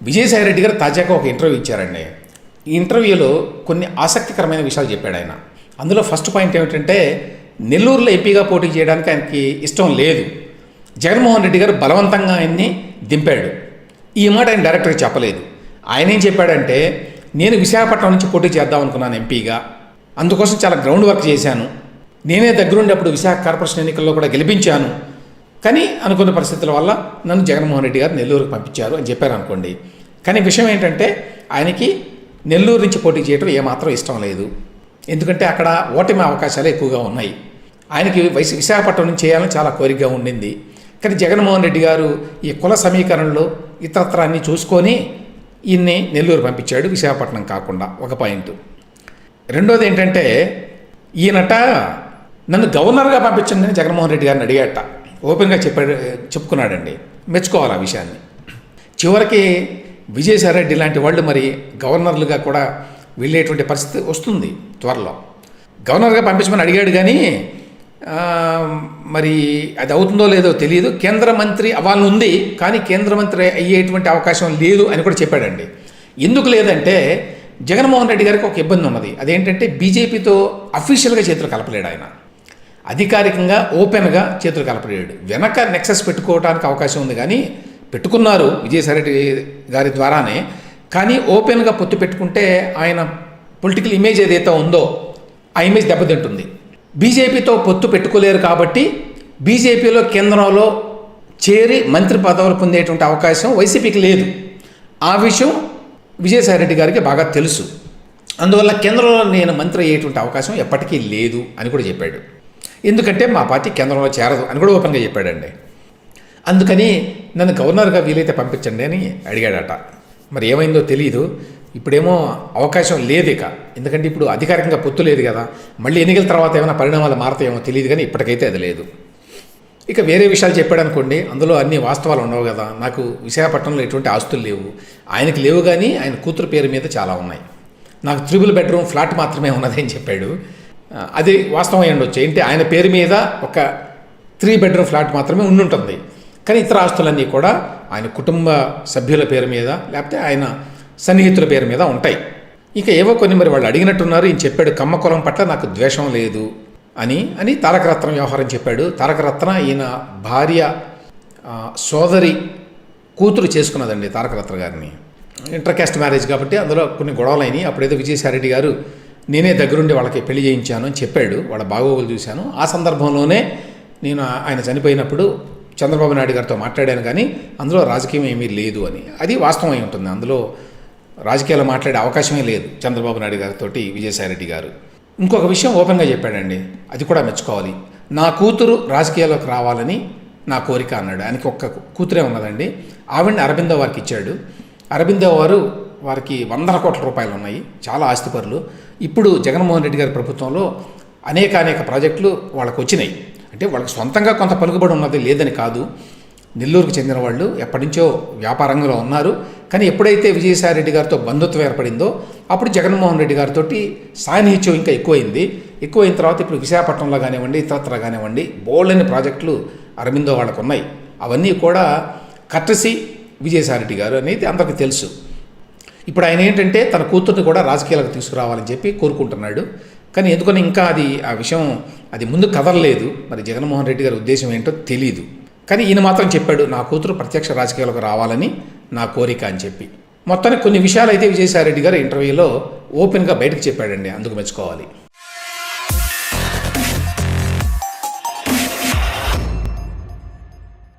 విజయసాయి రెడ్డి గారు తాజాగా ఒక ఇంటర్వ్యూ ఇచ్చారండి. ఈ ఇంటర్వ్యూలో కొన్ని ఆసక్తికరమైన విషయాలు చెప్పాడు ఆయన. అందులో ఫస్ట్ పాయింట్ ఏమిటంటే, నెల్లూరులో ఎంపీగా పోటీ చేయడానికి ఆయనకి ఇష్టం లేదు. జగన్మోహన్ రెడ్డి గారు బలవంతంగా ఆయన్ని దింపాడు. ఈ మాట ఆయన డైరెక్ట్గా చెప్పలేదు. ఆయన ఏం చెప్పాడంటే, నేను విశాఖపట్నం నుంచి పోటీ చేద్దాం అనుకున్నాను ఎంపీగా, అందుకోసం చాలా గ్రౌండ్ వర్క్ చేశాను, నేనే దగ్గరుండి అప్పుడు విశాఖ కార్పొరేషన్ ఎన్నికల్లో కూడా గెలిపించాను, కానీ అనుకున్న పరిస్థితుల వల్ల నన్ను జగన్మోహన్ రెడ్డి గారు నెల్లూరుకు పంపించారు అని చెప్పారు అనుకోండి. కానీ విషయం ఏంటంటే, ఆయనకి నెల్లూరు నుంచి పోటీ చేయడం ఏమాత్రం ఇష్టం లేదు. ఎందుకంటే అక్కడ ఓటమి అవకాశాలు ఎక్కువగా ఉన్నాయి. ఆయనకి విశాఖపట్నం నుంచి చేయాలని చాలా కోరికగా ఉండింది. కానీ జగన్మోహన్ రెడ్డి గారు ఈ కుల సమీకరణలో ఇతరత్రాన్ని చూసుకొని ఈయన్ని నెల్లూరు పంపించాడు, విశాఖపట్నం కాకుండా. ఒక పాయింట్. రెండోది ఏంటంటే, ఈయనట నన్ను గవర్నర్గా పంపించండి అని జగన్మోహన్ రెడ్డి గారిని అడిగాట. ఓపెన్గా చెప్పుకున్నాడండి. మెచ్చుకోవాలి ఆ విషయాన్ని. చివరికి విజయసాయి రెడ్డి లాంటి వాళ్ళు మరి గవర్నర్లుగా కూడా వెళ్ళేటువంటి పరిస్థితి వస్తుంది త్వరలో. గవర్నర్గా పంపించమని అడిగాడు, కానీ మరి అది అవుతుందో లేదో తెలియదు. కేంద్ర మంత్రి అవ్వాలని ఉంది, కానీ కేంద్ర మంత్రి అయ్యేటువంటి అవకాశం లేదు అని కూడా చెప్పాడండి. ఎందుకు లేదంటే, జగన్మోహన్ రెడ్డి గారికి ఒక ఇబ్బంది ఉన్నది. అదేంటంటే, బీజేపీతో అఫీషియల్గా చేతులు కలపలేడు ఆయన. అధికారికంగా ఓపెన్గా చేతులు కలపలేడు. వెనక నెక్సెస్ పెట్టుకోవడానికి అవకాశం ఉంది, కానీ పెట్టుకున్నారు విజయసాయి రెడ్డి గారి ద్వారానే. కానీ ఓపెన్గా పొత్తు పెట్టుకుంటే ఆయన పొలిటికల్ ఇమేజ్ ఏదైతే ఉందో ఆ ఇమేజ్ దెబ్బతింటుంది. బీజేపీతో పొత్తు పెట్టుకోలేరు కాబట్టి బీజేపీలో కేంద్రంలో చేరి మంత్రి పదవులు పొందేటువంటి అవకాశం వైసీపీకి లేదు. ఆ విషయం విజయసాయి రెడ్డి గారికి బాగా తెలుసు. అందువల్ల కేంద్రంలో నేను మంత్రి అయ్యేటువంటి అవకాశం ఎప్పటికీ లేదు అని కూడా చెప్పాడు. ఎందుకంటే మా పార్టీ కేంద్రంలో చేరదు అని కూడా ఓపెన్గా చెప్పాడండి. అందుకని నన్ను గవర్నర్గా వీలైతే పంపించండి అని అడిగాడట. మరి ఏమైందో తెలియదు. ఇప్పుడేమో అవకాశం లేదు ఇక, ఎందుకంటే ఇప్పుడు అధికారికంగా పొత్తు లేదు కదా. మళ్ళీ ఎన్నికల తర్వాత ఏమైనా పరిణామాలు మారతాయేమో తెలియదు, కానీ ఇప్పటికైతే అది లేదు. ఇక వేరే విషయాలు చెప్పాడు అనుకోండి, అందులో అన్ని వాస్తవాలు ఉండవు కదా. నాకు విశాఖపట్నంలో ఎటువంటి ఆస్తులు లేవు, ఆయనకి లేవు, కానీ ఆయన కూతురు పేరు మీద చాలా ఉన్నాయి. నాకు 3 బెడ్రూమ్ ఫ్లాట్ మాత్రమే ఉన్నది అని చెప్పాడు. అది వాస్తవం అయి ఉండొచ్చు. ఏంటి, ఆయన పేరు మీద ఒక 3 బెడ్రూమ్ ఫ్లాట్ మాత్రమే ఉండుంటుంది, కానీ ఇతర ఆస్తులన్నీ కూడా ఆయన కుటుంబ సభ్యుల పేరు మీద లేకపోతే ఆయన సన్నిహితుల పేరు మీద ఉంటాయి. ఇక ఏవో కొన్ని మరి వాళ్ళు అడిగినట్టున్నారు. ఈయన చెప్పాడు, కమ్మ కులం పట్ల నాకు ద్వేషం లేదు అని తారకరత్న వ్యవహారం చెప్పాడు. తారకరత్న ఈయన భార్య సోదరి కూతురు చేసుకున్నదండి తారకరత్న గారిని. ఇంటర్ క్యాస్ట్ మ్యారేజ్ కాబట్టి అందులో కొన్ని గొడవలు అయినాయి. అప్పుడేదో విజయసాయి రెడ్డి గారు నేనే దగ్గరుండి వాళ్ళకి పెళ్లి చేయించాను అని చెప్పాడు. వాళ్ళ బాగోగులు చూశాను. ఆ సందర్భంలోనే నేను ఆయన చనిపోయినప్పుడు చంద్రబాబు నాయుడు గారితో మాట్లాడాను, కానీ అందులో రాజకీయం ఏమీ లేదు అని. అది వాస్తవం అయి ఉంటుంది. అందులో రాజకీయాలు మాట్లాడే అవకాశమే లేదు చంద్రబాబు నాయుడు గారితో విజయసాయి రెడ్డి గారు. ఇంకొక విషయం ఓపెన్గా చెప్పాడండి, అది కూడా మెచ్చుకోవాలి. నా కూతురు రాజకీయాల్లోకి రావాలని నా కోరిక అన్నాడు. ఆయనకి ఒక్క కూతురే ఉన్నదండి. ఆవిడని అరబిందో వారికి ఇచ్చాడు. అరబిందో వారికి 100 కోట్ల రూపాయలు ఉన్నాయి, చాలా ఆస్తిపరులు. ఇప్పుడు జగన్మోహన్ రెడ్డి గారి ప్రభుత్వంలో అనేక ప్రాజెక్టులు వాళ్ళకు వచ్చినాయి. అంటే వాళ్ళకి సొంతంగా కొంత పలుకుబడి ఉన్నది, లేదని కాదు. నెల్లూరుకు చెందిన వాళ్ళు ఎప్పటి నుంచో వ్యాపారంలో ఉన్నారు. కానీ ఎప్పుడైతే విజయసాయి రెడ్డి గారితో బంధుత్వం ఏర్పడిందో అప్పుడు జగన్మోహన్ రెడ్డి గారితో సాన్నిహిత్యం ఇంకా ఎక్కువైన తర్వాత ఇప్పుడు విశాఖపట్నంలో కానివ్వండి, ఇతరత్ర కానివ్వండి, బోల్డని ప్రాజెక్టులు అరబిందో వాళ్ళకు ఉన్నాయి. అవన్నీ కూడా కట్టసి విజయసాయి రెడ్డి గారు అనేది అందరికీ తెలుసు. ఇప్పుడు ఆయన ఏంటంటే తన కూతుర్ని కూడా రాజకీయాలకు తీసుకురావాలని చెప్పి కోరుకుంటున్నాడు. కానీ ఎందుకని ఇంకా ఆ విషయం ముందు కదలలేదు. మరి జగన్మోహన్ రెడ్డి గారి ఉద్దేశం ఏంటో తెలీదు. కానీ ఈయన మాత్రం చెప్పాడు, నా కూతురు ప్రత్యక్ష రాజకీయాలకు రావాలని నా కోరిక అని చెప్పి. మొత్తానికి కొన్ని విషయాలు అయితే విజయసాయి రెడ్డి గారు ఇంటర్వ్యూలో ఓపెన్గా బయటకు చెప్పాడండి. అందుకు మెచ్చుకోవాలి.